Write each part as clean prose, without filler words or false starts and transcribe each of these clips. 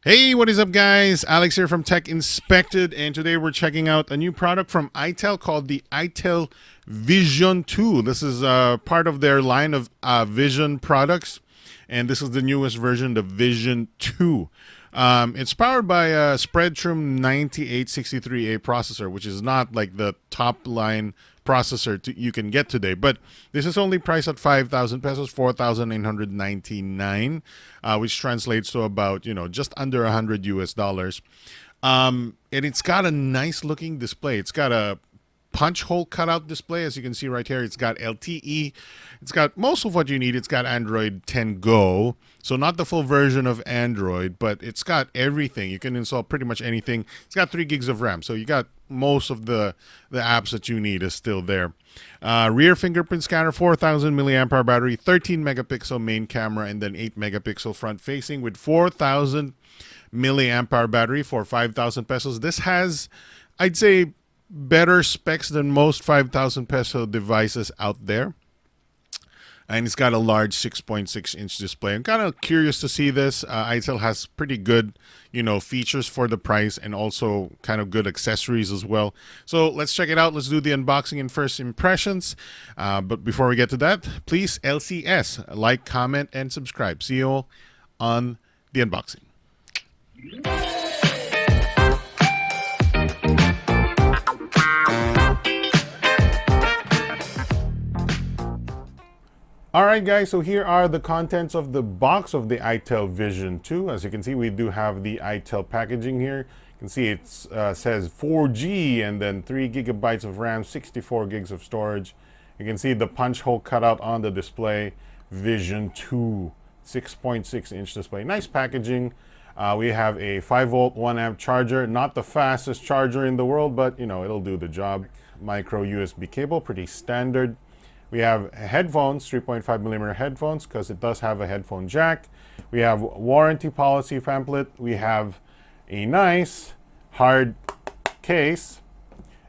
Hey, what is up, guys? Alex here from Tech Inspected, and today we're checking out a new product from itel called the itel Vision 2. This is part of their line of Vision products, and this is the newest version, the Vision 2. It's powered by a Spreadtrum 9863A processor, which is not like the top line processor you can get today, but this is only priced at 5,000 pesos, 4,999, which translates to about just under 100 US dollars. And it's got a nice looking display. It's got a punch hole cutout display, as you can see right here. It's got LTE. It's got most of what you need. It's got Android 10 Go, so not the full version of Android, but it's got everything. You can install pretty much anything. It's got 3 gigs of RAM, so you got most of the apps that you need is still there. Rear fingerprint scanner, 4,000 milliamp hour battery, 13 megapixel main camera, and then 8 megapixel front facing with 4,000 milliamp hour battery for 5,000 pesos. This has, I'd say, better specs than most 5,000 peso devices out there. And it's got a large 6.6 inch display. I'm kind of curious to see this. itel has pretty good, features for the price, and also kind of good accessories as well. So let's check it out. Let's do the unboxing and first impressions. But before we get to that, please LCS, like, comment, and subscribe. See you all on the unboxing. Alright, guys, so here are the contents of the box of the itel Vision 2. As you can see, we do have the itel packaging here. You can see it says 4G and then 3 gigabytes of RAM, 64 gigs of storage. You can see the punch hole cutout on the display. Vision 2, 6.6 inch display. Nice packaging. We have a 5 volt 1 amp charger. Not the fastest charger in the world, but it'll do the job. Micro USB cable, pretty standard. We have headphones, 3.5 millimeter headphones, because it does have a headphone jack. We have warranty policy pamphlet. We have a nice hard case.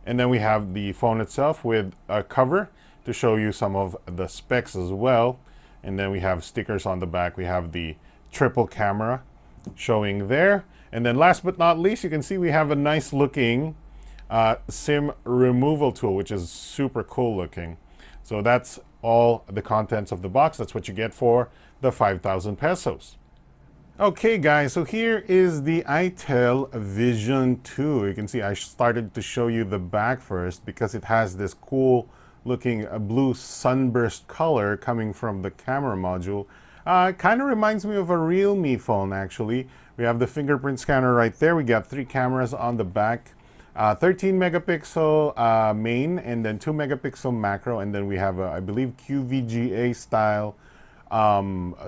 And then we have the phone itself with a cover to show you some of the specs as well. And then we have stickers on the back. We have the triple camera showing there. And then last but not least, you can see we have a nice looking SIM removal tool, which is super cool looking. So that's all the contents of the box. That's what you get for the 5,000 pesos. Okay, guys, so here is the itel Vision 2. You can see I started to show you the back first because it has this cool looking blue sunburst color coming from the camera module. Kind of reminds me of a Realme phone, actually. We have the fingerprint scanner right there. We got 3 cameras on the back. 13 megapixel main, and then 2 megapixel macro, and then we have a, I believe, QVGA style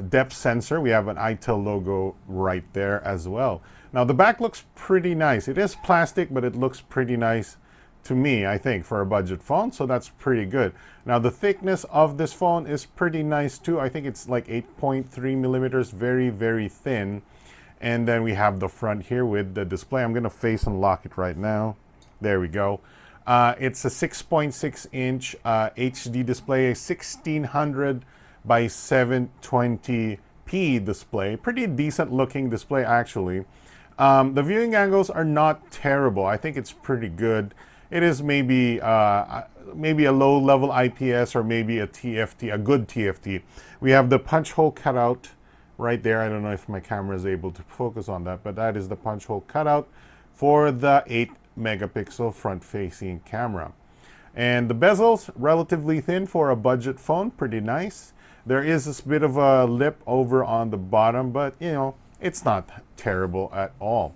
depth sensor. We have an itel logo right there as well. Now the back looks pretty nice. It is plastic, but it looks pretty nice to me, I think, for a budget phone, so that's pretty good. Now the thickness of this phone is pretty nice too. I think it's like 8.3 millimeters, very, very thin. And then we have the front here with the display. I'm going to face unlock it right now. There we go. It's a 6.6 inch HD display, a 1600 by 720p display. Pretty decent looking display, actually. The viewing angles are not terrible. I think it's pretty good. It is maybe a low level IPS or maybe a TFT, a good TFT. We have the punch hole cutout right there. I don't know if my camera is able to focus on that, but that is the punch hole cutout for the 8 megapixel front facing camera. And the bezels, relatively thin for a budget phone, pretty nice. There is this bit of a lip over on the bottom, but it's not terrible at all.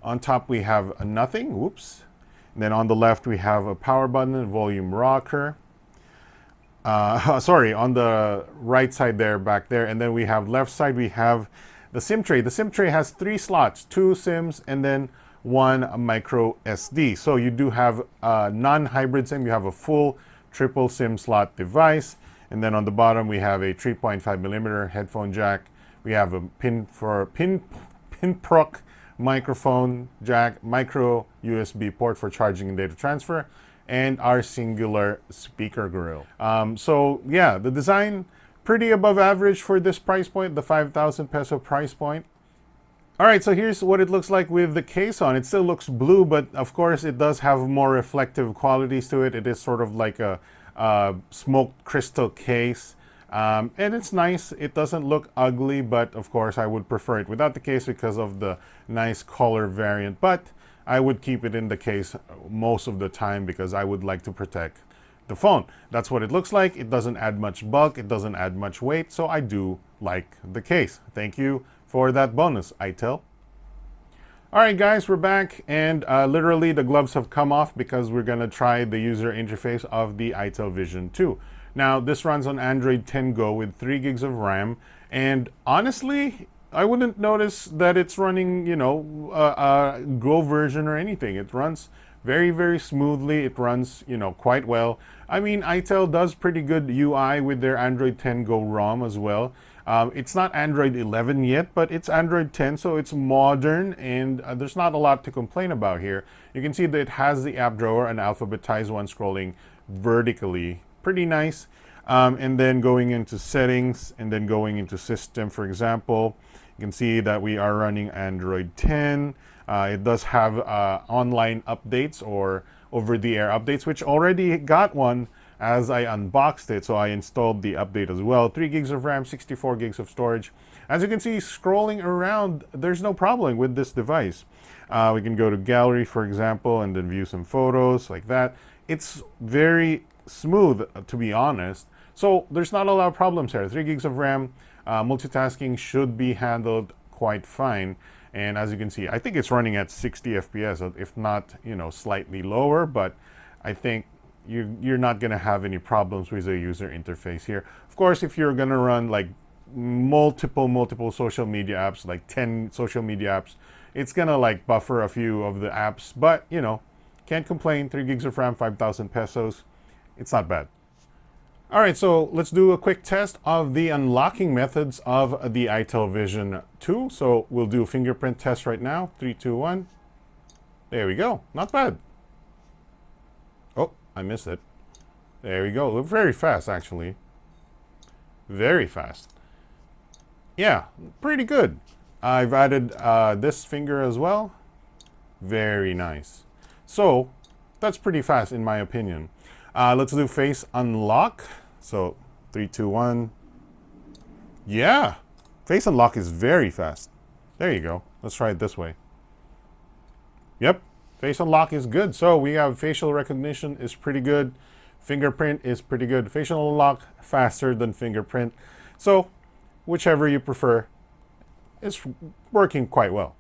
On top we have nothing, whoops. And then on the left we have a power button and volume rocker. Sorry, on the right side there, back there. And then we have left side, we have the SIM tray. The SIM tray has 3 slots, 2 SIMs, and then 1 micro SD. So you do have a non-hybrid SIM. You have a full triple SIM slot device. And then on the bottom, we have a 3.5 millimeter headphone jack. We have a pinprock microphone jack, micro USB port for charging and data transfer, and our singular speaker grill. So yeah, the design pretty above average for this price point, the 5,000 peso price point. All right, so here's what it looks like with the case on. It still looks blue, but of course it does have more reflective qualities to it. It is sort of like a smoked crystal case. And it's nice. It doesn't look ugly, but of course I would prefer it without the case because of the nice color variant. But I would keep it in the case most of the time because I would like to protect the phone. That's what it looks like. It doesn't add much bulk. It doesn't add much weight. So I do like the case. Thank you for that bonus, itel. All right, guys, we're back, and literally the gloves have come off because we're gonna try the user interface of the itel Vision 2. Now, this runs on Android 10 Go with 3 gigs of RAM, and honestly, I wouldn't notice that it's running, a Go version or anything. It runs very, very smoothly. It runs, quite well. I mean, itel does pretty good UI with their Android 10 Go ROM as well. It's not Android 11 yet, but it's Android 10, so it's modern, and there's not a lot to complain about here. You can see that it has the app drawer, an alphabetized one scrolling vertically. Pretty nice. And then going into settings, and then going into system, for example, you can see that we are running Android 10. It does have online updates or over-the-air updates, which already got one as I unboxed it, so I installed the update as well. 3 gigs of RAM, 64 gigs of storage. As you can see, scrolling around, there's no problem with this device. We can go to gallery, for example, and then view some photos like that. It's very smooth, to be honest. So there's not a lot of problems here. 3 gigs of RAM, multitasking should be handled quite fine. And as you can see, I think it's running at 60 FPS, if not, slightly lower, but I think you're not going to have any problems with the user interface here. Of course, if you're going to run like multiple social media apps, like 10 social media apps, it's going to like buffer a few of the apps, but can't complain. 3 gigs of RAM, 5,000 pesos. It's not bad. All right, so let's do a quick test of the unlocking methods of the itel Vision 2. So we'll do a fingerprint test right now. 3, 2, 1. There we go. Not bad. Oh, I missed it. There we go. Very fast, actually. Very fast. Yeah, pretty good. I've added this finger as well. Very nice. So that's pretty fast in my opinion. Let's do face unlock. So 3, 2, 1. Yeah, face unlock is very fast. There you go. Let's try it this way. Yep, face unlock is good. So we have facial recognition is pretty good. Fingerprint is pretty good. Facial unlock faster than fingerprint. So whichever you prefer is working quite well.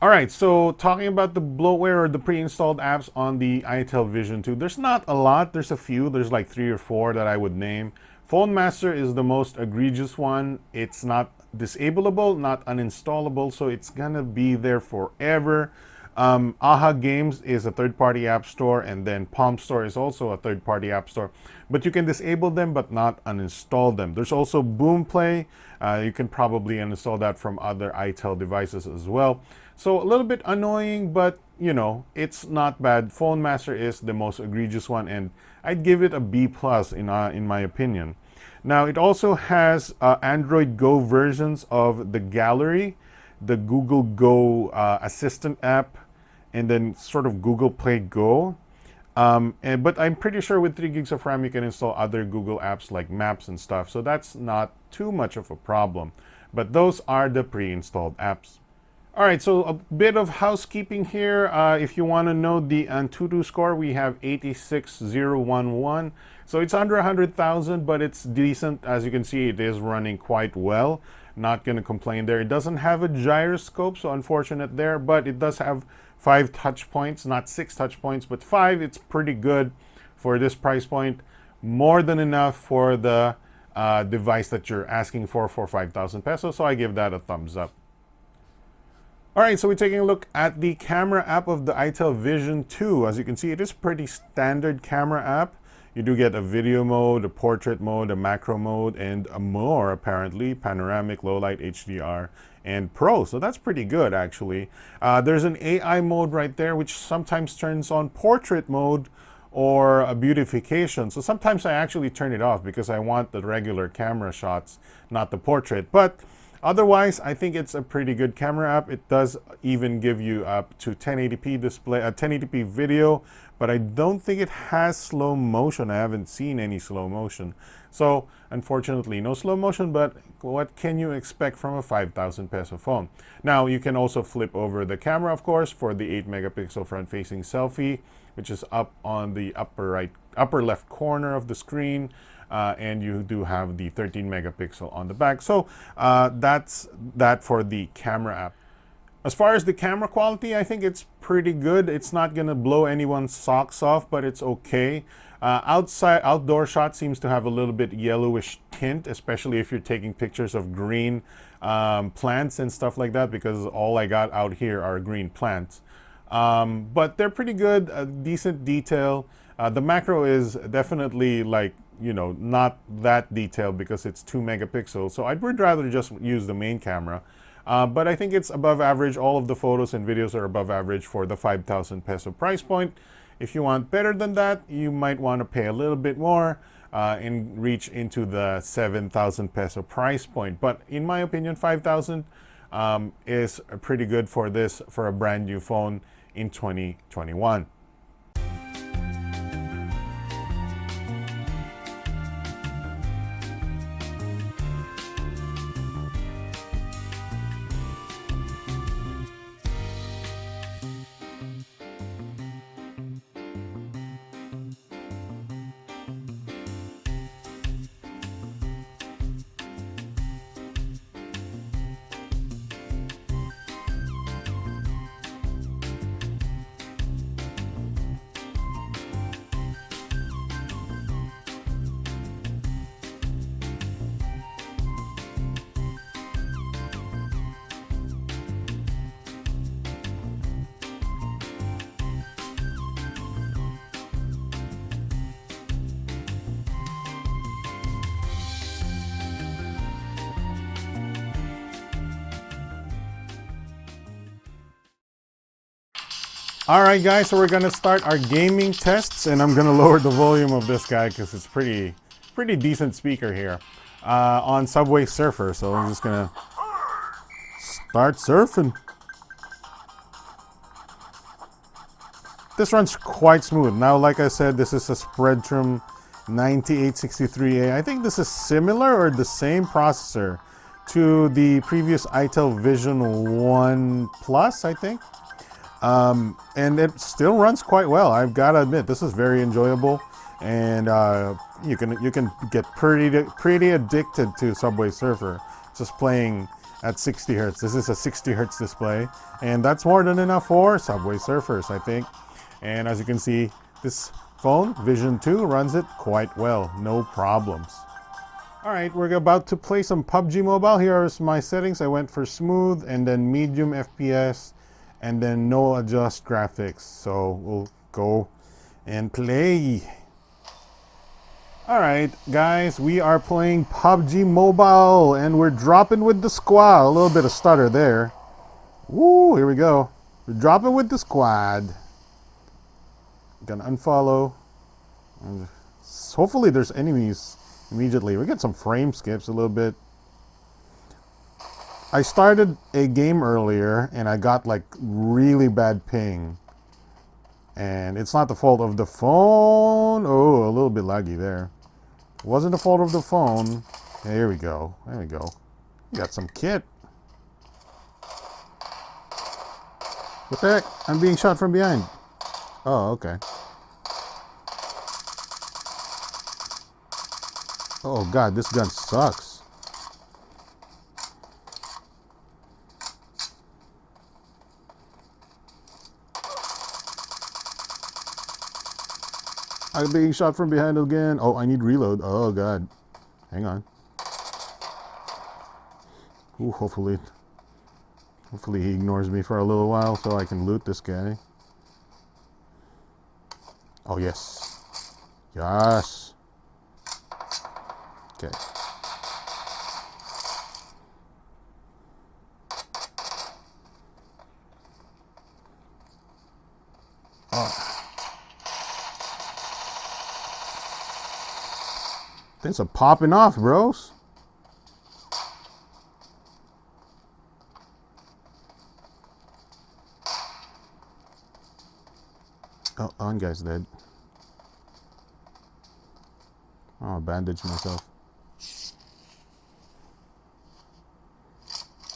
All right, so talking about the bloatware or the pre-installed apps on the itel Vision 2, there's not a lot. There's a few. There's like 3 or 4 that I would name. Phone Master is the most egregious one. It's not disableable, not uninstallable, so it's gonna be there forever. Aha Games is a third-party app store, and then Palm Store is also a third-party app store. But you can disable them but not uninstall them. There's also Boomplay. You can probably uninstall that from other itel devices as well. So a little bit annoying, but it's not bad. Phone Master is the most egregious one, and I'd give it a B+ in my opinion. Now it also has Android Go versions of the Gallery, the Google Go Assistant app, and then sort of Google Play Go. But I'm pretty sure with 3 gigs of RAM you can install other Google apps like Maps and stuff, so that's not too much of a problem. But those are the pre-installed apps. All right, so a bit of housekeeping here. If you want to know the Antutu score, we have 86011. So it's under 100,000, but it's decent. As you can see, it is running quite well. Not going to complain there. It doesn't have a gyroscope, so unfortunate there, but it does have 5 touch points, not 6 touch points, but 5. It's pretty good for this price point. More than enough for the device that you're asking for 5,000 pesos, so I give that a thumbs up. All right, so we're taking a look at the camera app of the itel Vision 2. As you can see, it is pretty standard camera app. You do get a video mode, a portrait mode, a macro mode, and a more, apparently, panoramic, low light, HDR, and Pro. So that's pretty good, actually. There's an AI mode right there, which sometimes turns on portrait mode or a beautification. So sometimes I actually turn it off because I want the regular camera shots, not the portrait. But Otherwise, I think it's a pretty good camera app. It does even give you up to 1080p display, 1080p video, but I don't think it has slow motion. I haven't seen any slow motion. So, unfortunately, no slow motion, but what can you expect from a 5,000 peso phone? Now, you can also flip over the camera, of course, for the 8 megapixel front-facing selfie, which is up on the upper left corner of the screen. And you do have the 13 megapixel on the back. So that's that for the camera app. As far as the camera quality, I think it's pretty good. It's not gonna blow anyone's socks off, but it's okay. Outdoor shot seems to have a little bit yellowish tint, especially if you're taking pictures of green plants and stuff like that, because all I got out here are green plants. But they're pretty good, decent detail. The macro is definitely like, you know, not that detailed because it's 2 megapixels. So I'd rather just use the main camera. But I think it's above average. All of the photos and videos are above average for the 5,000 peso price point. If you want better than that, you might want to pay a little bit more and reach into the 7,000 peso price point. But in my opinion, 5,000 is pretty good for this, for a brand new phone in 2021. All right, guys, so we're gonna start our gaming tests, and I'm gonna lower the volume of this guy because it's pretty decent speaker here on Subway Surfer. So I'm just gonna start surfing. This runs quite smooth. Now, like I said, this is a Spreadtrum 9863A. I think this is similar or the same processor to the previous itel Vision 1 Plus, I think. And it still runs quite well. I've got to admit, this is very enjoyable, and you can get pretty addicted to Subway Surfer just playing at 60 hertz. This is a 60 hertz display, and that's more than enough for Subway Surfers, I think. And as you can see, this phone, Vision 2, runs it quite well, no problems. All right, we're about to play some PUBG Mobile. Here are my settings. I went for smooth and then medium FPS and then no adjust graphics. So we'll go and play. All right, guys, we are playing PUBG Mobile and we're dropping with the squad. A little bit of stutter there. Woo, here we go. We're dropping with the squad. Gonna unfollow. And hopefully there's enemies immediately. We get some frame skips a little bit. I started a game earlier and I got like really bad ping. And it's not the fault of the phone. Oh, a little bit laggy there. It wasn't the fault of the phone. Here we go. There we go. Got some kit. What the heck? I'm being shot from behind. Oh, okay. Oh god, this gun sucks. I'm being shot from behind again. Oh, I need reload. Oh god. Hang on. Ooh, hopefully he ignores me for a little while so I can loot this guy. Oh yes. Yes. Okay. Oh. Things are popping off, bros. Oh, one guy's dead. Oh, I bandaged myself.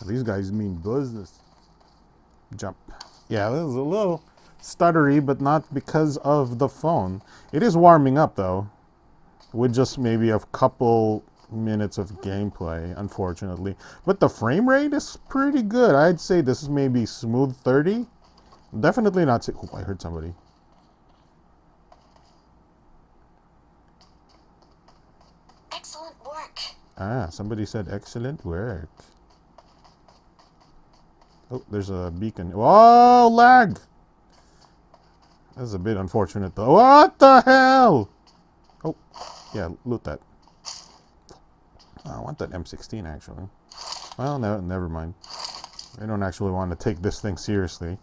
These guys mean business. Jump. Yeah, this is a little stuttery, but not because of the phone. It is warming up though, with just maybe a couple minutes of gameplay, unfortunately. But the frame rate is pretty good. I'd say this is maybe smooth 30. Definitely not. Oh, I heard somebody. Excellent work. Ah, somebody said excellent work. Oh, there's a beacon. Oh, lag! That's a bit unfortunate though. What the hell? Oh, yeah, loot that. I want that M16 actually. Well, no, never mind. I don't actually want to take this thing seriously.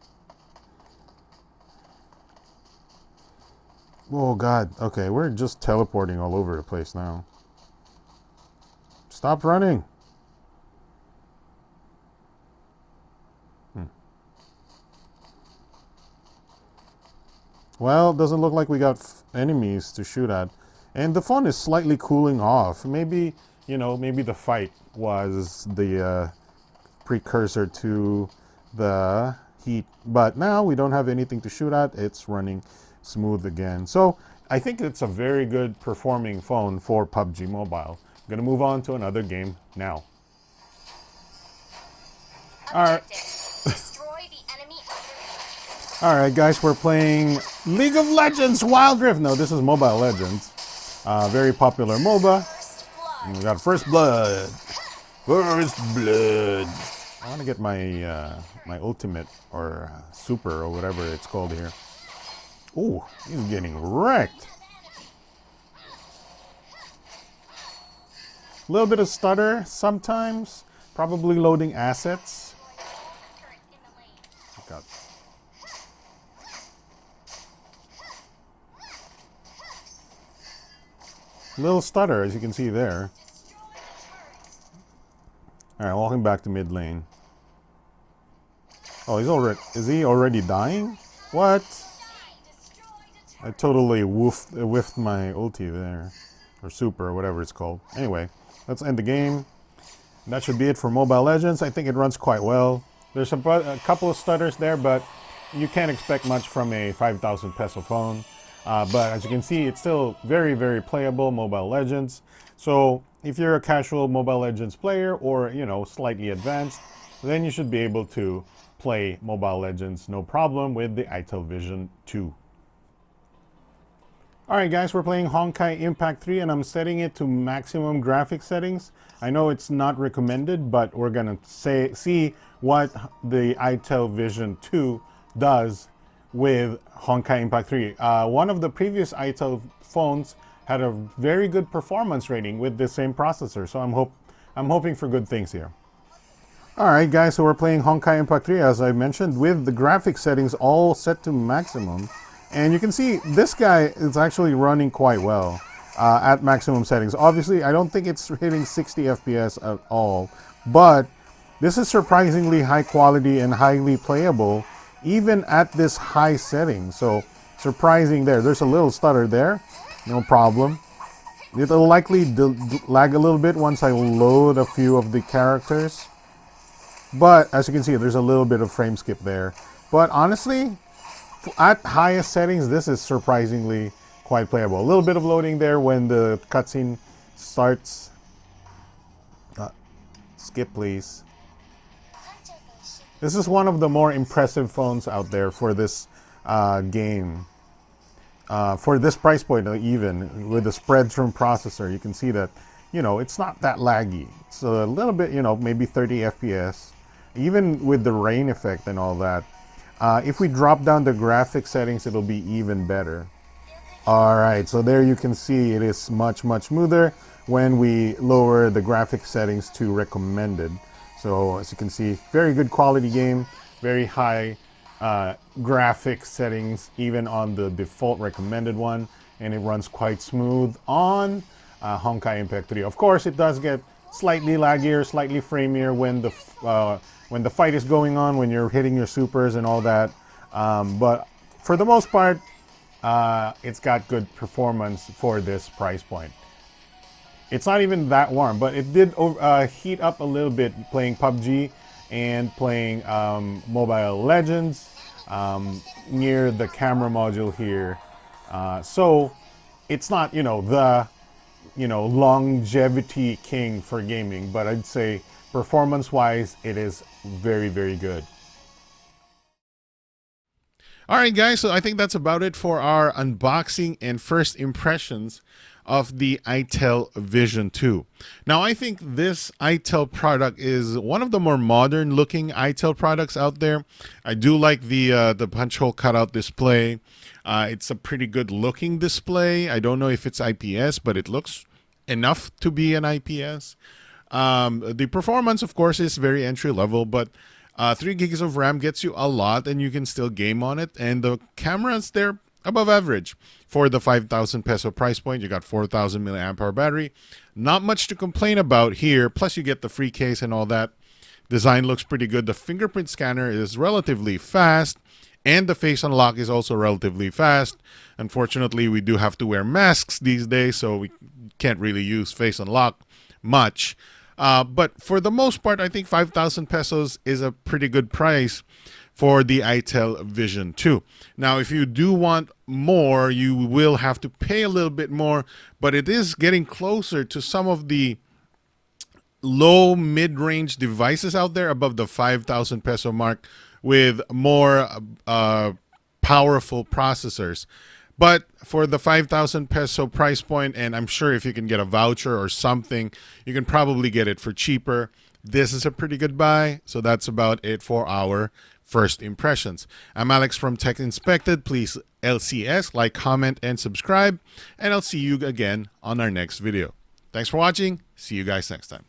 Oh god, okay, we're just teleporting all over the place now. Stop running! Well, it doesn't look like we got enemies to shoot at. And the phone is slightly cooling off. Maybe, you know, maybe the fight was the precursor to the heat. But now we don't have anything to shoot at. It's running smooth again. So I think it's a very good performing phone for PUBG Mobile. I'm going to move on to another game now. All right. All right, guys, we're playing League of Legends Wild Rift. No, this is Mobile Legends. Very popular MOBA. And we got First Blood. First Blood. I want to get my my ultimate or super or whatever it's called here. Ooh, he's getting wrecked. A little bit of stutter sometimes. Probably loading assets. Got little stutter, as you can see there. All right, walking back to mid lane. Oh, is he already dying? What? I totally whiffed my ulti there. Or super, or whatever it's called. Anyway, let's end the game. That should be it for Mobile Legends. I think it runs quite well. There's a couple of stutters there, but you can't expect much from a 5,000 peso phone. But as you can see, it's still very, very playable, Mobile Legends. So if you're a casual Mobile Legends player or, you know, slightly advanced, then you should be able to play Mobile Legends no problem with the itel Vision 2. Alright guys, we're playing Honkai Impact 3 and I'm setting it to maximum graphics settings. I know it's not recommended, but we're gonna see what the itel Vision 2 does with Honkai Impact 3. One of the previous itel phones had a very good performance rating with the same processor, so I'm hoping for good things here. Alright guys, so we're playing Honkai Impact 3 as I mentioned with the graphics settings all set to maximum. And you can see this guy is actually running quite well at maximum settings. Obviously, I don't think it's hitting 60 FPS at all, but this is surprisingly high quality and highly playable even at this high setting. So surprising there. There's a little stutter there, no problem. It'll likely lag a little bit once I load a few of the characters. But as you can see, there's a little bit of frame skip there. But honestly, at highest settings, this is surprisingly quite playable. A little bit of loading there when the cutscene starts. Skip, please. This is one of the more impressive phones out there for this game. For this price point, even with the spread from processor, you can see that, you know, it's not that laggy. It's a little bit, you know, maybe 30 FPS, even with the rain effect and all that. If we drop down the graphic settings, it'll be even better. Alright, so there you can see it is much, much smoother when we lower the graphic settings to recommended. So as you can see, very good quality game, very high graphic settings, even on the default recommended one, and it runs quite smooth on Honkai Impact 3. Of course, it does get slightly laggier, slightly framier when the fight is going on, when you're hitting your supers and all that. But for the most part, it's got good performance for this price point. It's not even that warm, but it did heat up a little bit playing PUBG and playing Mobile Legends near the camera module here. So it's not, the, longevity king for gaming, but I'd say performance-wise, it is very, very good. All right, guys, so I think that's about it for our unboxing and first impressions of the itel Vision 2. Now, I think this itel product is one of the more modern looking itel products out there. I do like the punch hole cutout display. It's a pretty good looking display. I don't know if it's IPS, but it looks enough to be an IPS. The performance, of course, is very entry level, but 3 gigs of RAM gets you a lot, and you can still game on it. And the cameras, they're above average. For the 5,000 peso price point, you got 4,000 milliamp hour battery. Not much to complain about here. Plus, you get the free case and all that. Design looks pretty good. The fingerprint scanner is relatively fast, and the face unlock is also relatively fast. Unfortunately, we do have to wear masks these days, so we can't really use face unlock much. But for the most part, I think 5,000 pesos is a pretty good price for the itel Vision 2. Now, if you do want more, you will have to pay a little bit more, but it is getting closer to some of the low mid-range devices out there above the 5,000 peso mark with more powerful processors. But for the 5,000 peso price point, and I'm sure if you can get a voucher or something, you can probably get it for cheaper. This is a pretty good buy. So that's about it for our first impressions. I'm Alex from Tech Inspected. Please LCS, like, comment, and subscribe. And I'll see you again on our next video. Thanks for watching. See you guys next time.